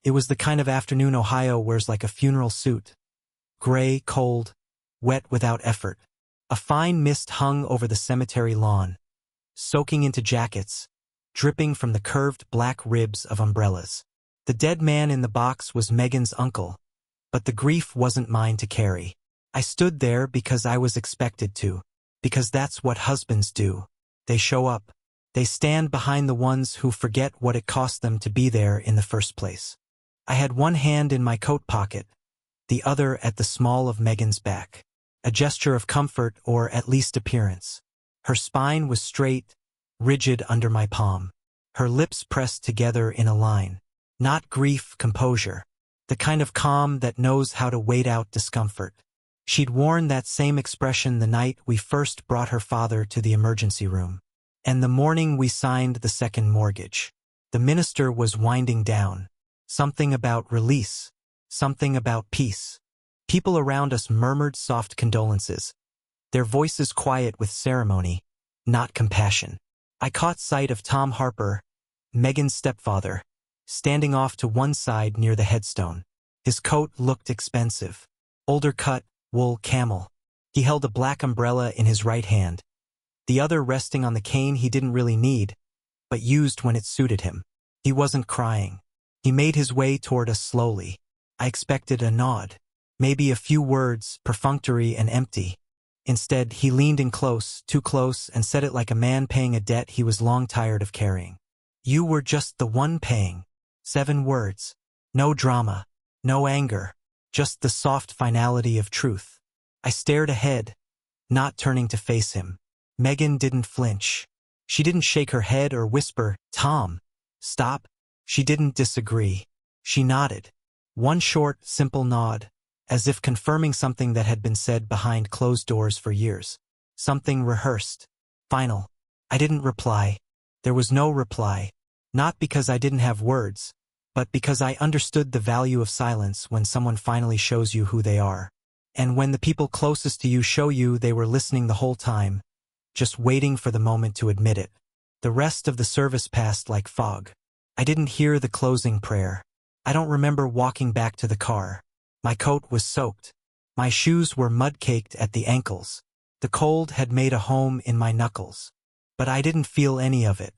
It was the kind of afternoon Ohio wears like a funeral suit. Gray, cold, wet without effort. A fine mist hung over the cemetery lawn, soaking into jackets, dripping from the curved black ribs of umbrellas. The dead man in the box was Megan's uncle, but the grief wasn't mine to carry. I stood there because I was expected to, because that's what husbands do. They show up. They stand behind the ones who forget what it cost them to be there in the first place. I had one hand in my coat pocket, the other at the small of Megan's back. A gesture of comfort, or at least appearance. Her spine was straight, rigid under my palm. Her lips pressed together in a line. Not grief, composure. The kind of calm that knows how to wait out discomfort. She'd worn that same expression the night we first brought her father to the emergency room. And the morning we signed the second mortgage. The minister was winding down. Something about release. Something about peace. People around us murmured soft condolences, their voices quiet with ceremony, not compassion. I caught sight of Tom Harper, Megan's stepfather, standing off to one side near the headstone. His coat looked expensive. Older cut, wool camel. He held a black umbrella in his right hand, the other resting on the cane he didn't really need, but used when it suited him. He wasn't crying. He made his way toward us slowly. I expected a nod. Maybe a few words, perfunctory and empty. Instead, he leaned in close, too close, and said it like a man paying a debt he was long tired of carrying. You were just the one paying. 7 words. No drama. No anger. Just the soft finality of truth. I stared ahead, not turning to face him. Megan didn't flinch. She didn't shake her head or whisper, "Tom, stop." She didn't disagree. She nodded. One short, simple nod, as if confirming something that had been said behind closed doors for years. Something rehearsed. Final. I didn't reply. There was no reply. Not because I didn't have words, but because I understood the value of silence when someone finally shows you who they are. And when the people closest to you show you they were listening the whole time, just waiting for the moment to admit it. The rest of the service passed like fog. I didn't hear the closing prayer. I don't remember walking back to the car. My coat was soaked. My shoes were mud-caked at the ankles. The cold had made a home in my knuckles. But I didn't feel any of it,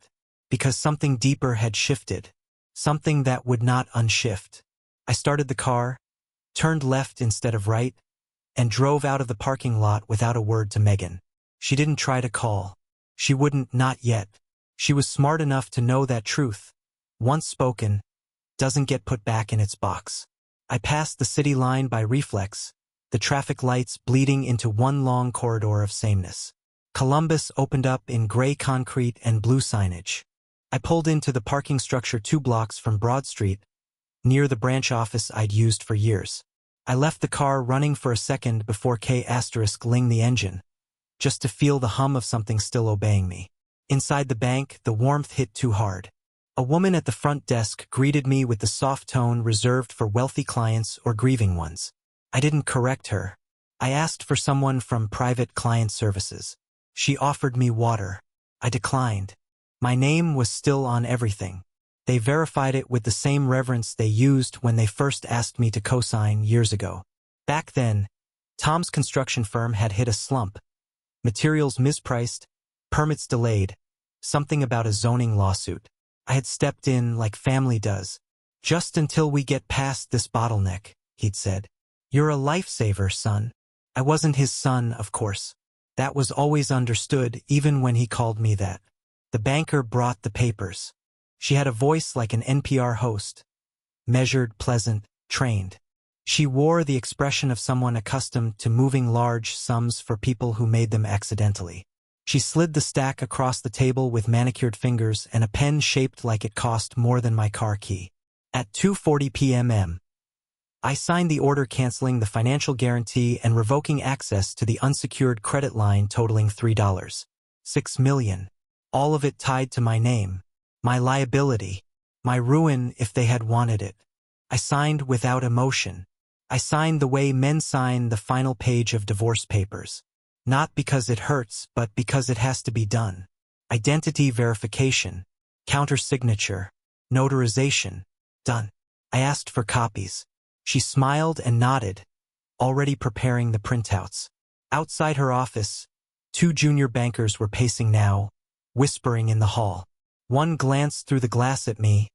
because something deeper had shifted, something that would not unshift. I started the car, turned left instead of right, and drove out of the parking lot without a word to Megan. She didn't try to call. She wouldn't, not yet. She was smart enough to know that truth, once spoken, doesn't get put back in its box. I passed the city line by reflex, the traffic lights bleeding into one long corridor of sameness. Columbus opened up in gray concrete and blue signage. I pulled into the parking structure 2 blocks from Broad Street, near the branch office I'd used for years. I left the car running for a second before *ling the engine, just to feel the hum of something still obeying me. Inside the bank, the warmth hit too hard. A woman at the front desk greeted me with the soft tone reserved for wealthy clients or grieving ones. I didn't correct her. I asked for someone from private client services. She offered me water. I declined. My name was still on everything. They verified it with the same reverence they used when they first asked me to co-sign years ago. Back then, Tom's construction firm had hit a slump. Materials mispriced, permits delayed, something about a zoning lawsuit. I had stepped in like family does. Just until we get past this bottleneck, he'd said. You're a lifesaver, son. I wasn't his son, of course. That was always understood, even when he called me that. The banker brought the papers. She had a voice like an NPR host. Measured, pleasant, trained. She wore the expression of someone accustomed to moving large sums for people who made them accidentally. She slid the stack across the table with manicured fingers and a pen shaped like it cost more than my car key. At 2:40 p.m. I signed the order canceling the financial guarantee and revoking access to the unsecured credit line totaling $3.6 million. All of it tied to my name, my liability, my ruin if they had wanted it. I signed without emotion. I signed the way men sign the final page of divorce papers. Not because it hurts, but because it has to be done. Identity verification, countersignature, notarization, done. I asked for copies. She smiled and nodded, already preparing the printouts. Outside her office, 2 junior bankers were pacing now, whispering in the hall. One glanced through the glass at me,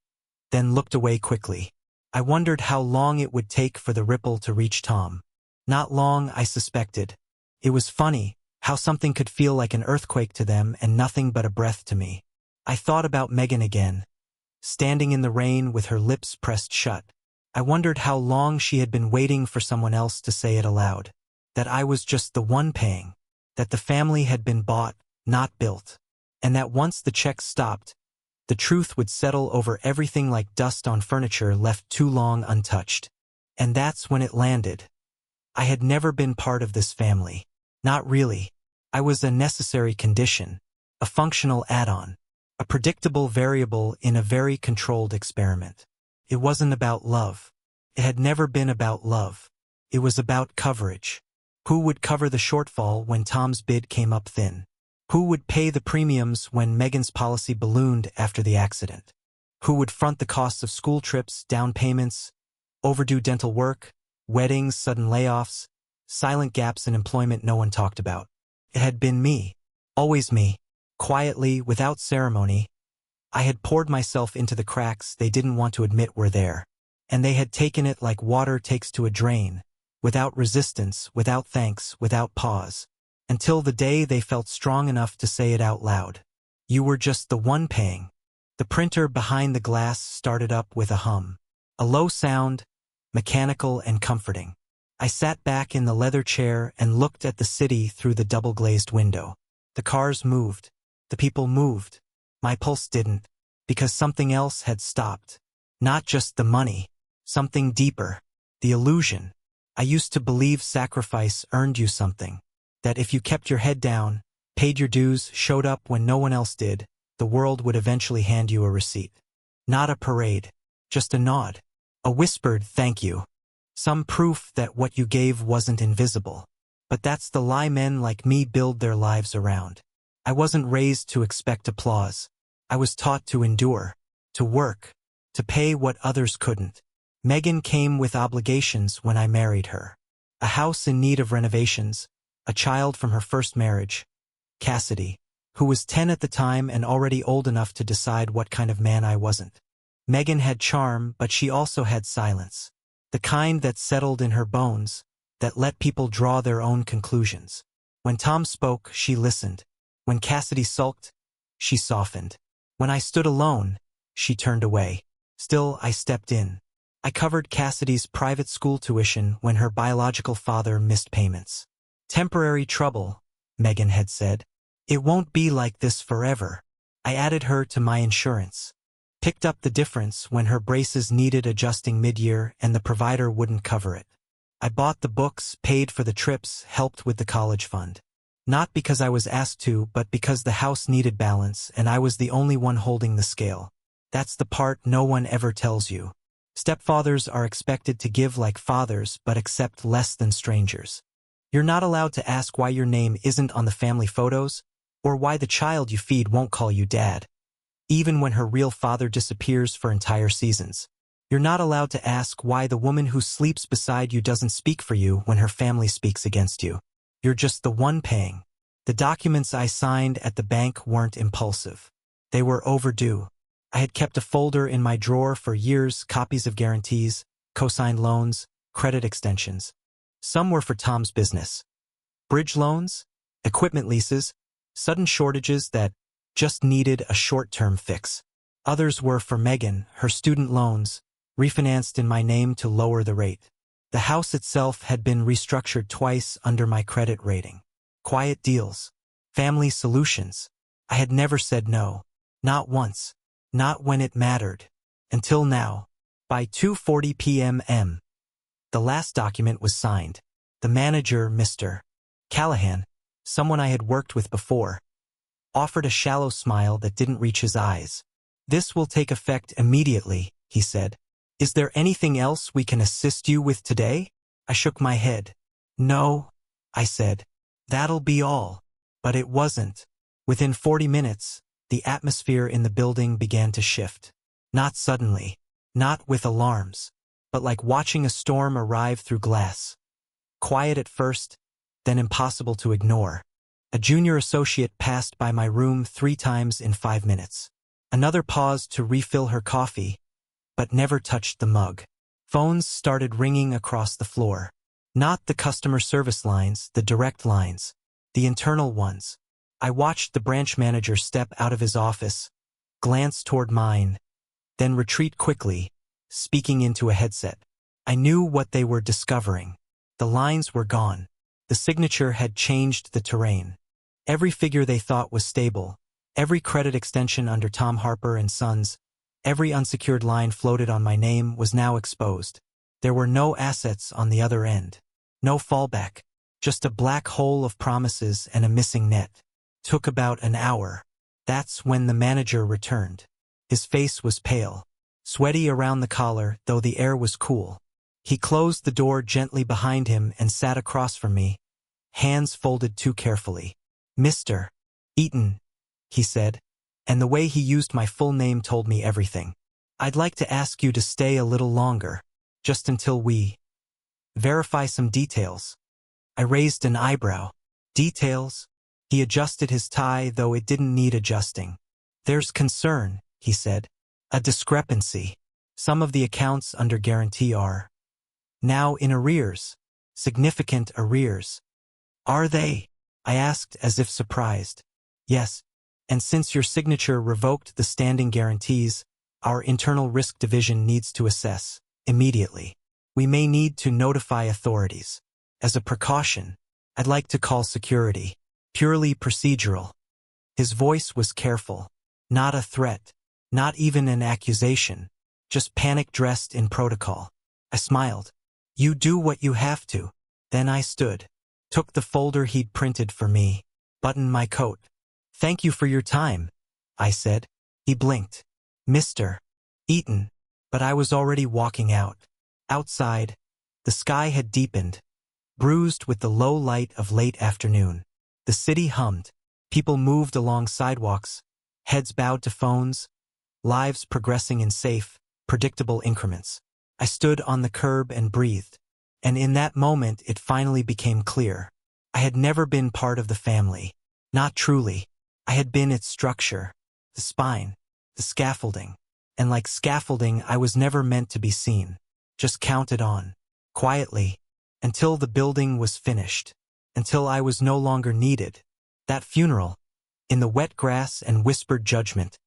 then looked away quickly. I wondered how long it would take for the ripple to reach Tom. Not long, I suspected. It was funny how something could feel like an earthquake to them and nothing but a breath to me. I thought about Megan again, standing in the rain with her lips pressed shut. I wondered how long she had been waiting for someone else to say it aloud. That I was just the one paying. That the family had been bought, not built. And that once the checks stopped, the truth would settle over everything like dust on furniture left too long untouched. And that's when it landed. I had never been part of this family. Not really. I was a necessary condition, a functional add-on, a predictable variable in a very controlled experiment. It wasn't about love. It had never been about love. It was about coverage. Who would cover the shortfall when Tom's bid came up thin? Who would pay the premiums when Megan's policy ballooned after the accident? Who would front the costs of school trips, down payments, overdue dental work, weddings, sudden layoffs, silent gaps in employment no one talked about? It had been me. Always me. Quietly, without ceremony. I had poured myself into the cracks they didn't want to admit were there. And they had taken it like water takes to a drain, without resistance, without thanks, without pause. Until the day they felt strong enough to say it out loud. You were just the one paying. The printer behind the glass started up with a hum. A low sound, mechanical and comforting. I sat back in the leather chair and looked at the city through the double-glazed window. The cars moved. The people moved. My pulse didn't, because something else had stopped. Not just the money. Something deeper. The illusion. I used to believe sacrifice earned you something. That if you kept your head down, paid your dues, showed up when no one else did, the world would eventually hand you a receipt. Not a parade. Just a nod. A whispered thank you. Some proof that what you gave wasn't invisible. But that's the lie men like me build their lives around. I wasn't raised to expect applause. I was taught to endure, to work, to pay what others couldn't. Megan came with obligations when I married her. A house in need of renovations, a child from her first marriage, Cassidy, who was 10 at the time and already old enough to decide what kind of man I wasn't. Megan had charm, but she also had silence. The kind that settled in her bones, that let people draw their own conclusions. When Tom spoke, she listened. When Cassidy sulked, she softened. When I stood alone, she turned away. Still, I stepped in. I covered Cassidy's private school tuition when her biological father missed payments. Temporary trouble, Megan had said. It won't be like this forever. I added her to my insurance. Picked up the difference when her braces needed adjusting mid-year and the provider wouldn't cover it. I bought the books, paid for the trips, helped with the college fund. Not because I was asked to, but because the house needed balance and I was the only one holding the scale. That's the part no one ever tells you. Stepfathers are expected to give like fathers but accept less than strangers. You're not allowed to ask why your name isn't on the family photos, or why the child you feed won't call you dad. Even when her real father disappears for entire seasons. You're not allowed to ask why the woman who sleeps beside you doesn't speak for you when her family speaks against you. You're just the one paying. The documents I signed at the bank weren't impulsive. They were overdue. I had kept a folder in my drawer for years, copies of guarantees, co-signed loans, credit extensions. Some were for Tom's business. Bridge loans, equipment leases, sudden shortages that just needed a short-term fix. Others were for Megan, her student loans, refinanced in my name to lower the rate. The house itself had been restructured twice under my credit rating. Quiet deals. Family solutions. I had never said no. Not once. Not when it mattered. Until now. By 2:40 p.m. The last document was signed. The manager, Mr. Callahan, someone I had worked with before, offered a shallow smile that didn't reach his eyes. This will take effect immediately, he said. Is there anything else we can assist you with today? I shook my head. No, I said. That'll be all. But it wasn't. Within 40 minutes, the atmosphere in the building began to shift. Not suddenly. Not with alarms, but like watching a storm arrive through glass. Quiet at first, then impossible to ignore. A junior associate passed by my room 3 times in 5 minutes. Another paused to refill her coffee, but never touched the mug. Phones started ringing across the floor. Not the customer service lines, the direct lines, the internal ones. I watched the branch manager step out of his office, glance toward mine, then retreat quickly, speaking into a headset. I knew what they were discovering. The lines were gone. The signature had changed the terrain. Every figure they thought was stable, every credit extension under Tom Harper and Sons, every unsecured line floated on my name was now exposed. There were no assets on the other end. No fallback. Just a black hole of promises and a missing net. Took about an hour. That's when the manager returned. His face was pale, sweaty around the collar, though the air was cool. He closed the door gently behind him and sat across from me, hands folded too carefully. "Mr. Eaton," he said, and the way he used my full name told me everything. "I'd like to ask you to stay a little longer, just until we verify some details." I raised an eyebrow. "Details?" He adjusted his tie, though it didn't need adjusting. "There's concern," he said. "A discrepancy. Some of the accounts under guarantee are now in arrears. Significant arrears." "Are they?" I asked as if surprised. "Yes, and since your signature revoked the standing guarantees, our internal risk division needs to assess, immediately. We may need to notify authorities. As a precaution, I'd like to call security. Purely procedural." His voice was careful. Not a threat. Not even an accusation. Just panic dressed in protocol. I smiled. "You do what you have to." Then I stood. Took the folder he'd printed for me. Buttoned my coat. "Thank you for your time," I said. He blinked. "Mr. Eaton." But I was already walking out. Outside, the sky had deepened, bruised with the low light of late afternoon. The city hummed. People moved along sidewalks, heads bowed to phones, lives progressing in safe, predictable increments. I stood on the curb and breathed. And in that moment it finally became clear. I had never been part of the family. Not truly. I had been its structure, the spine, the scaffolding. And like scaffolding, I was never meant to be seen. Just counted on. Quietly. Until the building was finished. Until I was no longer needed. That funeral, in the wet grass and whispered judgment,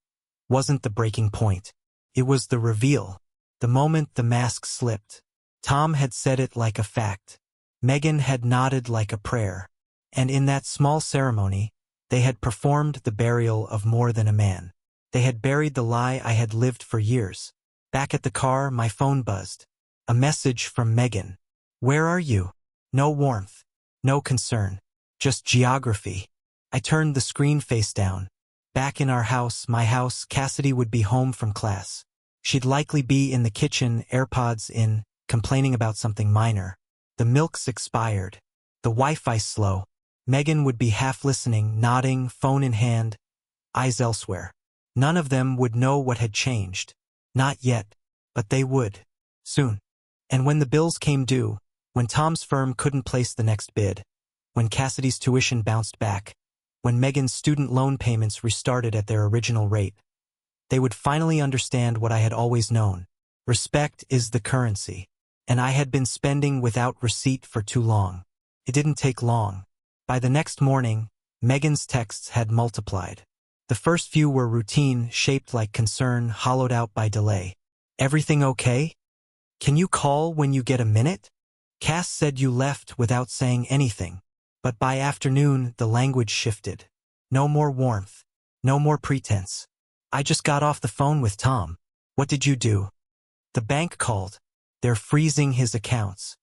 wasn't the breaking point. It was the reveal. The moment the mask slipped. Tom had said it like a fact. Megan had nodded like a prayer. And in that small ceremony, they had performed the burial of more than a man. They had buried the lie I had lived for years. Back at the car, my phone buzzed. A message from Megan. "Where are you?" No warmth. No concern. Just geography. I turned the screen face down. Back in our house, my house, Cassidy would be home from class. She'd likely be in the kitchen, AirPods in, complaining about something minor. The milk's expired. The Wi-Fi slow. Megan would be half listening, nodding, phone in hand, eyes elsewhere. None of them would know what had changed. Not yet, but they would. Soon. And when the bills came due, when Tom's firm couldn't place the next bid, when Cassidy's tuition bounced back, when Megan's student loan payments restarted at their original rate, they would finally understand what I had always known. Respect is the currency. And I had been spending without receipt for too long. It didn't take long. By the next morning, Megan's texts had multiplied. The first few were routine, shaped like concern, hollowed out by delay. "Everything okay? Can you call when you get a minute? Cass said you left without saying anything." But by afternoon, the language shifted. No more warmth. No more pretense. "I just got off the phone with Tom." "What did you do?" "The bank called. They're freezing his accounts."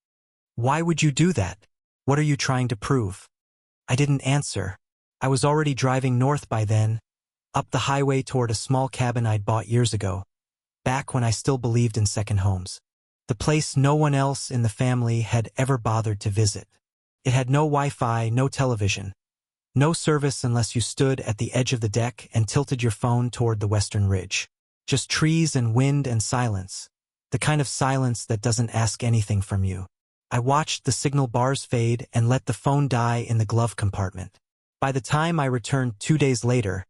"Why would you do that? What are you trying to prove?" I didn't answer. I was already driving north by then, up the highway toward a small cabin I'd bought years ago, back when I still believed in second homes. The place no one else in the family had ever bothered to visit. It had no Wi-Fi, no television, no service unless you stood at the edge of the deck and tilted your phone toward the western ridge. Just trees and wind and silence. The kind of silence that doesn't ask anything from you. I watched the signal bars fade and let the phone die in the glove compartment. By the time I returned 2 days later,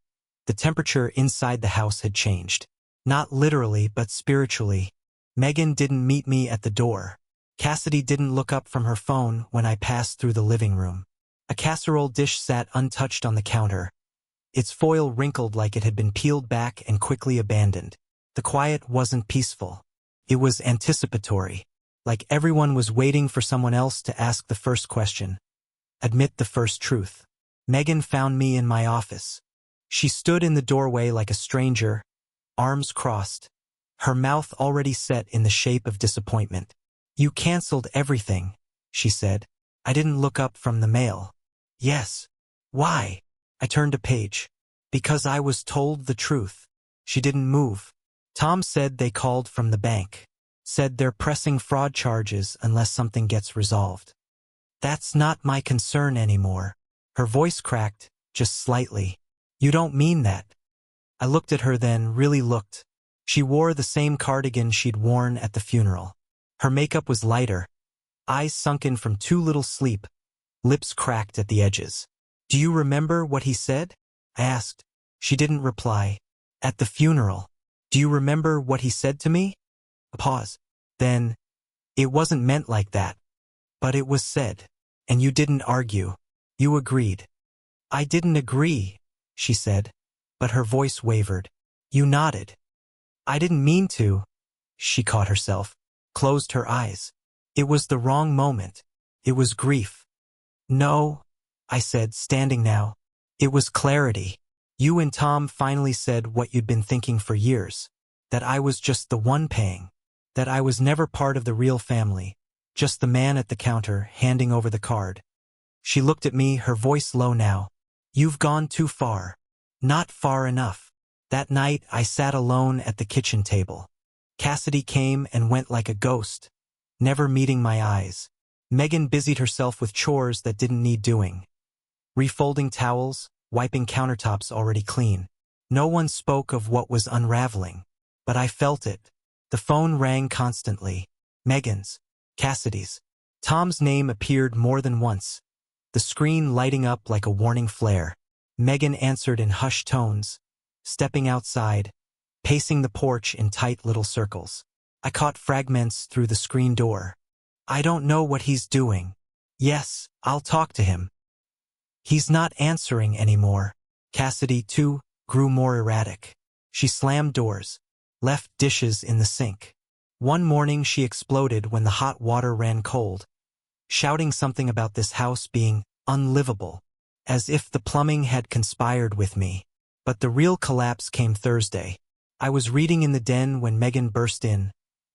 the temperature inside the house had changed. Not literally, but spiritually. Megan didn't meet me at the door. Cassidy didn't look up from her phone when I passed through the living room. A casserole dish sat untouched on the counter, its foil wrinkled like it had been peeled back and quickly abandoned. The quiet wasn't peaceful. It was anticipatory, like everyone was waiting for someone else to ask the first question, admit the first truth. Megan found me in my office. She stood in the doorway like a stranger, arms crossed, her mouth already set in the shape of disappointment. "You canceled everything," she said. I didn't look up from the mail. "Yes." "Why?" I turned a page. "Because I was told the truth." She didn't move. "Tom said they called from the bank. Said they're pressing fraud charges unless something gets resolved." "That's not my concern anymore." Her voice cracked, just slightly. "You don't mean that." I looked at her then, really looked. She wore the same cardigan she'd worn at the funeral. Her makeup was lighter, eyes sunken from too little sleep, lips cracked at the edges. "Do you remember what he said?" I asked. She didn't reply. "At the funeral. Do you remember what he said to me?" A pause. Then, "It wasn't meant like that. But it was said. And you didn't argue. You agreed." "I didn't agree," she said, but her voice wavered. "You nodded." "I didn't mean to." She caught herself, closed her eyes. It was the wrong moment. It was grief. "No," I said, standing now. "It was clarity. You and Tom finally said what you'd been thinking for years. That I was just the one paying. That I was never part of the real family. Just the man at the counter, handing over the card." She looked at me, her voice low now. "You've gone too far. Not far enough." That night, I sat alone at the kitchen table. Cassidy came and went like a ghost, never meeting my eyes. Megan busied herself with chores that didn't need doing. Refolding towels, wiping countertops already clean. No one spoke of what was unraveling. But I felt it. The phone rang constantly. Megan's. Cassidy's. Tom's name appeared more than once, the screen lighting up like a warning flare. Megan answered in hushed tones, stepping outside, pacing the porch in tight little circles. I caught fragments through the screen door. "I don't know what he's doing." "Yes, I'll talk to him." "He's not answering anymore." Cassidy, too, grew more erratic. She slammed doors, left dishes in the sink. One morning she exploded when the hot water ran cold, shouting something about this house being unlivable, as if the plumbing had conspired with me. But the real collapse came Thursday. I was reading in the den when Megan burst in,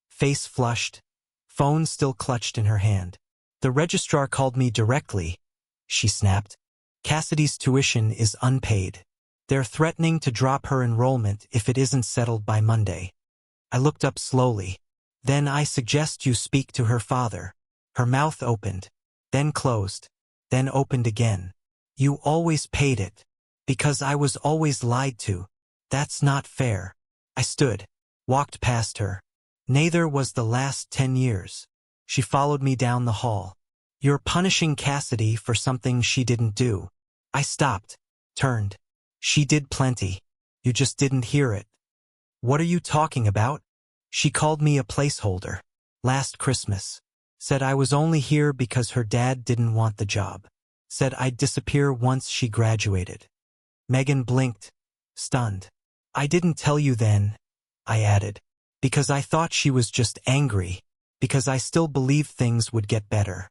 face flushed, phone still clutched in her hand. "The registrar called me directly," she snapped. "Cassidy's tuition is unpaid. They're threatening to drop her enrollment if it isn't settled by Monday." I looked up slowly. "Then I suggest you speak to her father." Her mouth opened, then closed, then opened again. "You always paid it. Because I was always lied to. That's not fair." I stood, walked past her. "Neither was the last 10 years. She followed me down the hall. "You're punishing Cassidy for something she didn't do." I stopped, turned. "She did plenty. You just didn't hear it." "What are you talking about?" "She called me a placeholder. Last Christmas. Said I was only here because her dad didn't want the job. Said I'd disappear once she graduated." Megan blinked, stunned. "I didn't tell you then," I added, "because I thought she was just angry, because I still believed things would get better."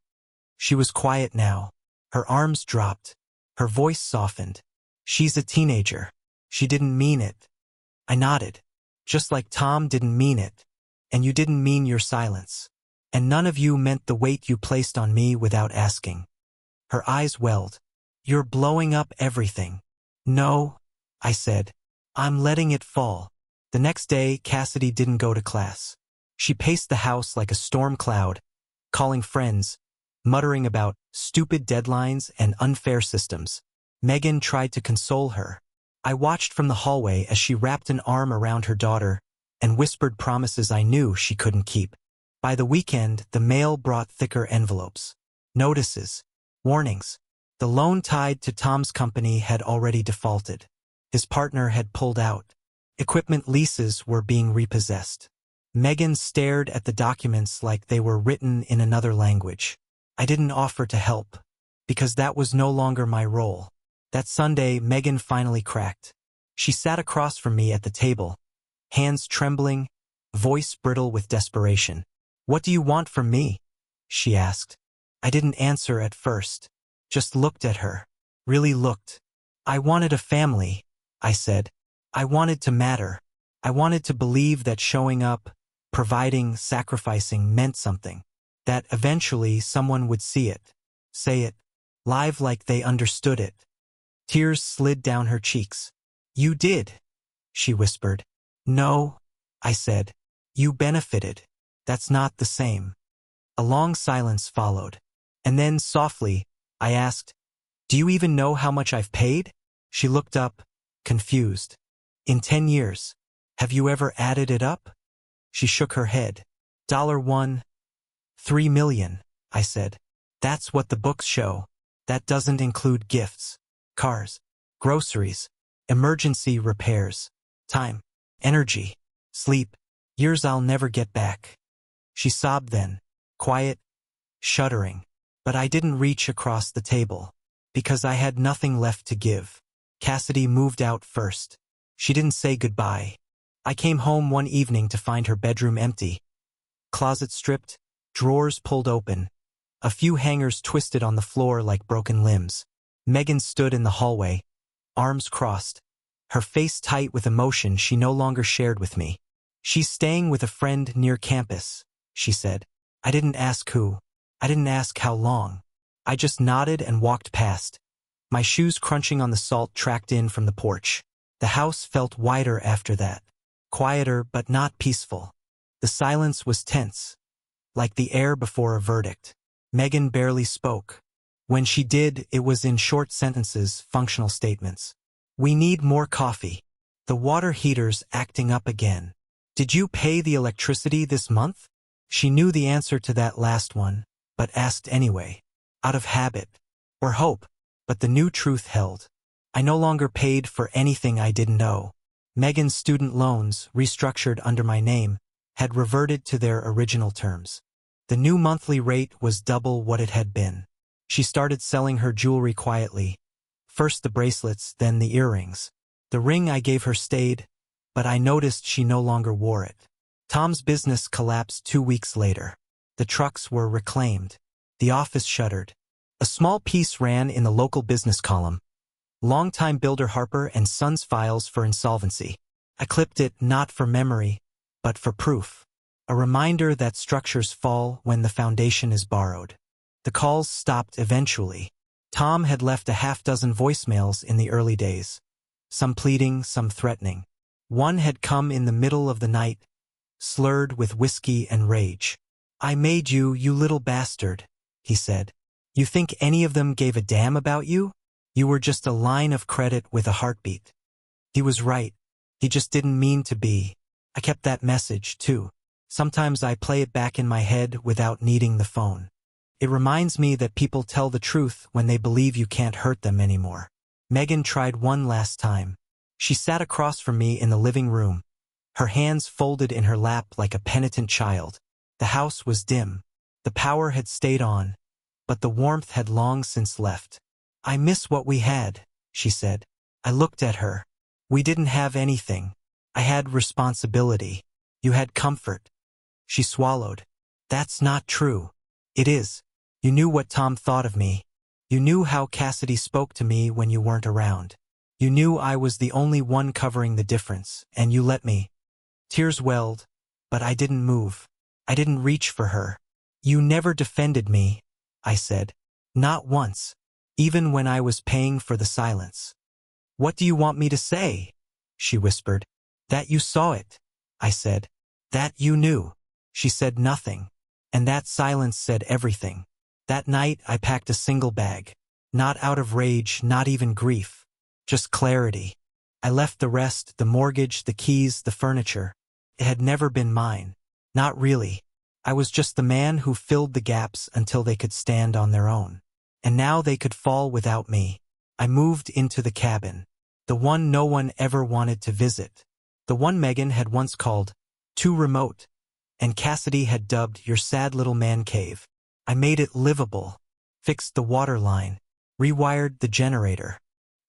She was quiet now. Her arms dropped. Her voice softened. "She's a teenager. She didn't mean it." I nodded. "Just like Tom didn't mean it. And you didn't mean your silence. And none of you meant the weight you placed on me without asking." Her eyes welled. "You're blowing up everything." "No," I said. "I'm letting it fall." The next day, Cassidy didn't go to class. She paced the house like a storm cloud, calling friends, muttering about stupid deadlines and unfair systems. Megan tried to console her. I watched from the hallway as she wrapped an arm around her daughter, and whispered promises I knew she couldn't keep. By the weekend, the mail brought thicker envelopes. Notices. Warnings. The loan tied to Tom's company had already defaulted. His partner had pulled out. Equipment leases were being repossessed. Megan stared at the documents like they were written in another language. I didn't offer to help, because that was no longer my role. That Sunday, Megan finally cracked. She sat across from me at the table, hands trembling, voice brittle with desperation. "What do you want from me?" she asked. I didn't answer at first, just looked at her. Really looked. "I wanted a family," I said. "I wanted to matter. I wanted to believe that showing up, providing, sacrificing meant something. That eventually someone would see it, say it, live like they understood it." Tears slid down her cheeks. "You did," she whispered. "No," I said. "You benefited. That's not the same." A long silence followed. And then, softly, I asked, "Do you even know how much I've paid?" She looked up, confused. "In 10 years. Have you ever added it up?" She shook her head. "$1, 3 million, I said. "That's what the books show. That doesn't include gifts, cars, groceries, emergency repairs, time, energy, sleep, years I'll never get back." She sobbed then, quiet, shuddering. But I didn't reach across the table, because I had nothing left to give. Cassidy moved out first. She didn't say goodbye. I came home one evening to find her bedroom empty. Closet stripped, drawers pulled open, a few hangers twisted on the floor like broken limbs. Megan stood in the hallway, arms crossed, her face tight with emotion she no longer shared with me. "She's staying with a friend near campus," she said. I didn't ask who. I didn't ask how long. I just nodded and walked past. My shoes crunching on the salt tracked in from the porch. The house felt wider after that. Quieter but not peaceful. The silence was tense, like the air before a verdict. Megan barely spoke. When she did, it was in short sentences, functional statements. "We need more coffee. The water heater's acting up again. Did you pay the electricity this month?" She knew the answer to that last one, but asked anyway, out of habit or hope. But the new truth held. I no longer paid for anything I didn't owe. Megan's student loans, restructured under my name, had reverted to their original terms. The new monthly rate was double what it had been. She started selling her jewelry quietly. First the bracelets, then the earrings. The ring I gave her stayed, but I noticed she no longer wore it. Tom's business collapsed 2 weeks later. The trucks were reclaimed. The office shuttered. A small piece ran in the local business column. Longtime builder Harper and Sons files for insolvency. I clipped it not for memory, but for proof. A reminder that structures fall when the foundation is borrowed. The calls stopped eventually. Tom had left a half-dozen voicemails in the early days. Some pleading, some threatening. One had come in the middle of the night, slurred with whiskey and rage. "I made you, you little bastard," he said. "You think any of them gave a damn about you? You were just a line of credit with a heartbeat." He was right. He just didn't mean to be. I kept that message, too. Sometimes I play it back in my head without needing the phone. It reminds me that people tell the truth when they believe you can't hurt them anymore. Megan tried one last time. She sat across from me in the living room, her hands folded in her lap like a penitent child. The house was dim. The power had stayed on, but the warmth had long since left. "I miss what we had," she said. I looked at her. "We didn't have anything. I had responsibility. You had comfort." She swallowed. "That's not true." "It is. You knew what Tom thought of me. You knew how Cassidy spoke to me when you weren't around. You knew I was the only one covering the difference, and you let me." Tears welled, but I didn't move. I didn't reach for her. "You never defended me," I said. "Not once. Even when I was paying for the silence." "What do you want me to say?" she whispered. "That you saw it," I said. "That you knew." She said nothing, and that silence said everything. That night I packed a single bag. Not out of rage, not even grief. Just clarity. I left the rest, the mortgage, the keys, the furniture. It had never been mine. Not really. I was just the man who filled the gaps until they could stand on their own. And now they could fall without me. I moved into the cabin. The one no one ever wanted to visit. The one Megan had once called too remote. And Cassidy had dubbed your sad little man cave. I made it livable. Fixed the water line. Rewired the generator.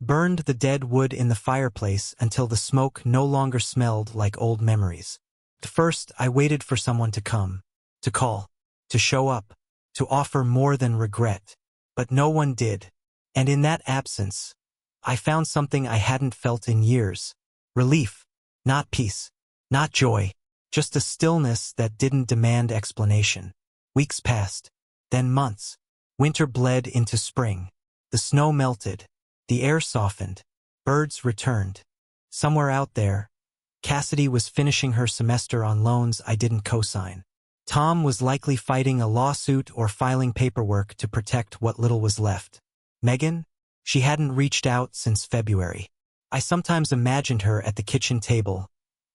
Burned the dead wood in the fireplace until the smoke no longer smelled like old memories. At first, I waited for someone to come, to call, to show up, to offer more than regret. But no one did. And in that absence, I found something I hadn't felt in years. Relief. Not peace. Not joy. Just a stillness that didn't demand explanation. Weeks passed. Then months. Winter bled into spring. The snow melted. The air softened. Birds returned. Somewhere out there, Cassidy was finishing her semester on loans I didn't co-sign. Tom was likely fighting a lawsuit or filing paperwork to protect what little was left. Megan? She hadn't reached out since February. I sometimes imagined her at the kitchen table,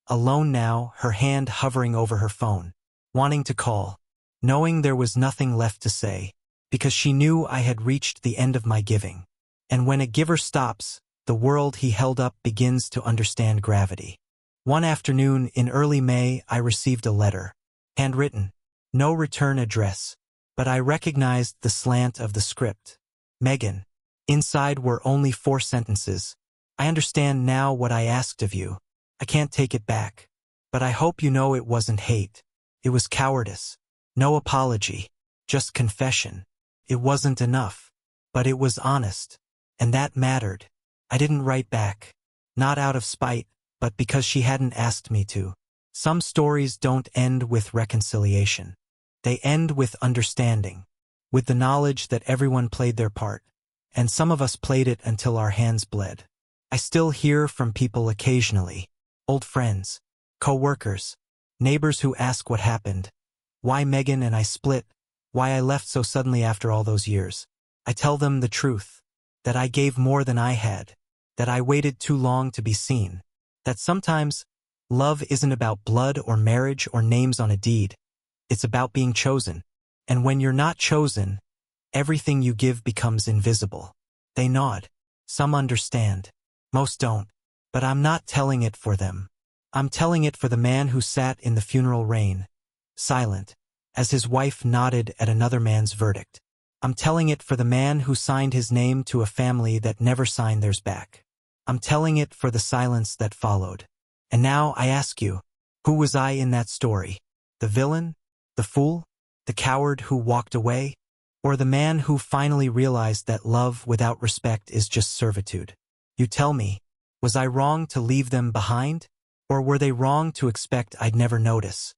alone now, her hand hovering over her phone, wanting to call, knowing there was nothing left to say, because she knew I had reached the end of my giving. And when a giver stops, the world he held up begins to understand gravity. One afternoon in early May, I received a letter. Handwritten. No return address. But I recognized the slant of the script. Megan. Inside were only 4 sentences. I understand now what I asked of you. I can't take it back. But I hope you know it wasn't hate. It was cowardice. No apology. Just confession. It wasn't enough. But it was honest. And that mattered. I didn't write back. Not out of spite, but because she hadn't asked me to. Some stories don't end with reconciliation. They end with understanding. With the knowledge that everyone played their part. And some of us played it until our hands bled. I still hear from people occasionally. Old friends. Co-workers. Neighbors who ask what happened. Why Megan and I split. Why I left so suddenly after all those years. I tell them the truth. That I gave more than I had. That I waited too long to be seen. That sometimes, love isn't about blood or marriage or names on a deed. It's about being chosen. And when you're not chosen, everything you give becomes invisible. They nod. Some understand. Most don't. But I'm not telling it for them. I'm telling it for the man who sat in the funeral rain, silent, as his wife nodded at another man's verdict. I'm telling it for the man who signed his name to a family that never signed theirs back. I'm telling it for the silence that followed. And now I ask you, who was I in that story? The villain? The fool? The coward who walked away? Or the man who finally realized that love without respect is just servitude? You tell me, was I wrong to leave them behind? Or were they wrong to expect I'd never notice?